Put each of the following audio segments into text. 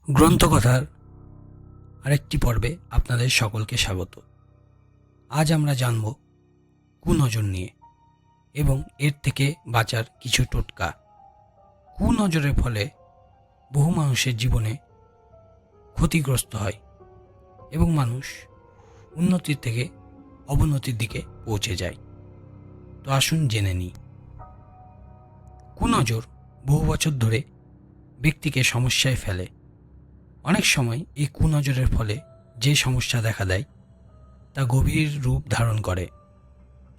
গ্রন্থকথার আরেকটি পর্বে আপনাদের সকলকে স্বাগত। আজ আমরা জানব কুনজর নিয়ে এবং এর থেকে বাঁচার কিছু টোটকা। কুনজরের ফলে বহু মানুষের জীবনে ক্ষতিগ্রস্ত হয় এবং মানুষ উন্নতির থেকে অবনতির দিকে পৌঁছে যায়। তো আসুন জেনে নিই। কুনজর বহু বছর ধরে ব্যক্তিকে সমস্যায় ফেলে। অনেক সময় এই কুনজরের ফলে যে সমস্যা দেখা দেয় তা গভীর রূপ ধারণ করে।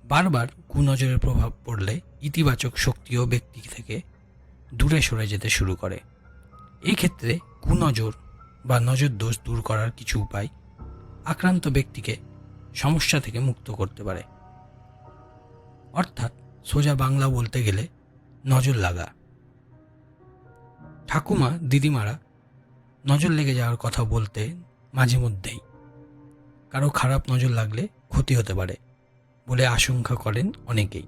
বারবার কুনজরের প্রভাব পড়লে ইতিবাচক শক্তিও ব্যক্তি থেকে দূরে সরে যেতে শুরু করে। এই ক্ষেত্রে কুনজর বা নজর দোষ দূর করার কিছু উপায় আক্রান্ত ব্যক্তিকে সমস্যা থেকে মুক্ত করতে পারে। অর্থাৎ সোজা বাংলা বলতে গেলে নজর লাগা। ঠাকুমা দিদিমারা নজর লেগে যাওয়ার কথা বলতে মাঝে মধ্যেই কারো খারাপ নজর লাগলে ক্ষতি হতে পারে বলে আশঙ্কা করেন অনেকেই।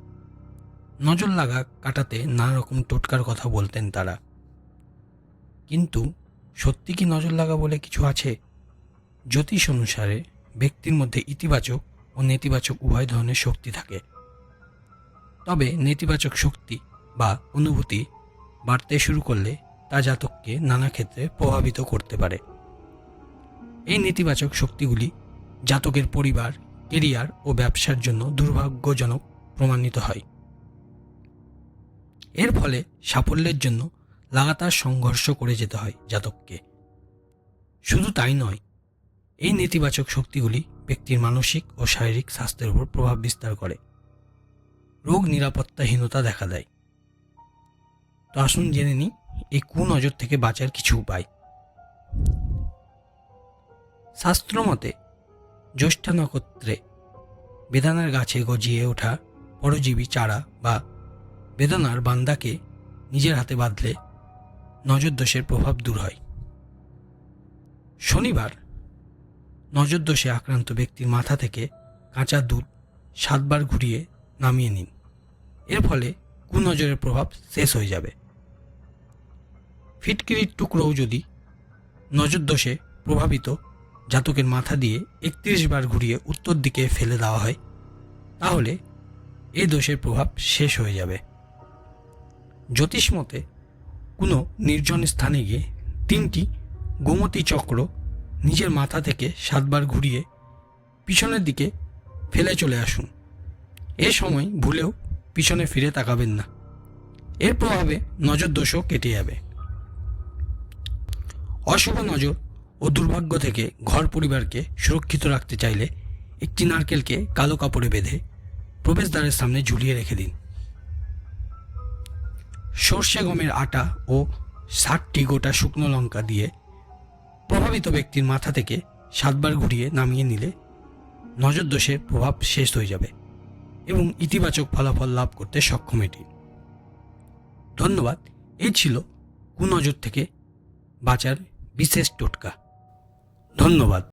নজর লাগা কাটাতে নানা রকম টোটকার কথা বলতেন তারা। কিন্তু সত্যি কি নজর লাগা বলে কিছু আছে? জ্যোতিষ অনুসারে ব্যক্তির মধ্যে ইতিবাচক ও নেতিবাচক উভয় ধরনের শক্তি থাকে। তবে নেতিবাচক শক্তি বা অনুভূতি বাড়তে শুরু করলে তা জাতককে নানা ক্ষেত্রে প্রভাবিত করতে পারে। এই নেতিবাচক শক্তিগুলি জাতকের পরিবার, কেরিয়ার ও ব্যবসার জন্য দুর্ভাগ্যজনক প্রমাণিত হয়। এর ফলে সাফল্যের জন্য লাগাতার সংঘর্ষ করে যেতে হয় জাতককে। শুধু তাই নয়, এই নেতিবাচক শক্তিগুলি ব্যক্তির মানসিক ও শারীরিক স্বাস্থ্যের উপর প্রভাব বিস্তার করে। রোগ নিরাপত্তাহীনতা দেখা দেয়। তো আসুন জেনে নিই এই কুনজর থেকে বাঁচার কিছু উপায়। শাস্ত্রমতে জ্যৈষ্ঠা নক্ষত্রে বেদানার গাছে গজিয়ে ওঠা পরজীবী চারা বা বেদানার বান্দাকে নিজের হাতে বাঁধলে নজর দোষের প্রভাব দূর হয়। শনিবার নজর দোষে আক্রান্ত ব্যক্তির মাথা থেকে কাঁচা দুধ 7 বার ঘুরিয়ে নামিয়ে নিন। এর ফলে কুনজরের প্রভাব শেষ হয়ে যাবে। ফিটকিরির টুকরোও যদি নজর দোষে প্রভাবিত জাতকের মাথা দিয়ে 31 বার ঘুরিয়ে উত্তর দিকে ফেলে দেওয়া হয়, তাহলে এই দোষের প্রভাব শেষ হয়ে যাবে। জ্যোতিষ মতে কোনো নির্জন স্থানে গিয়ে 3টি গোমতী চক্র নিজের মাথা থেকে 7 বার ঘুরিয়ে পিছনের দিকে ফেলে চলে আসুন। এ সময় ভুলেও পিছনে ফিরে তাকাবেন না। এর প্রভাবে নজর দোষও কেটে যাবে। অশুভ নজর ও দুর্ভাগ্য থেকে ঘর পরিবারকে সুরক্ষিত রাখতে চাইলে একটি নারকেলকে কালো কাপড়ে বেঁধে প্রবেশদ্বারের সামনে ঝুলিয়ে রেখে দিন। সর্ষে গমের আটা ও 60টি গোটা শুকনো লঙ্কা দিয়ে প্রভাবিত ব্যক্তির মাথা থেকে 7 বার ঘুরিয়ে নামিয়ে নিলে নজর দোষের প্রভাব শেষ হয়ে যাবে এবং ইতিবাচক ফলাফল লাভ করতে সক্ষম এটি। ধন্যবাদ। এই ছিল কুনজর থেকে বাঁচার বিশেষ টোটকা। ধন্যবাদ।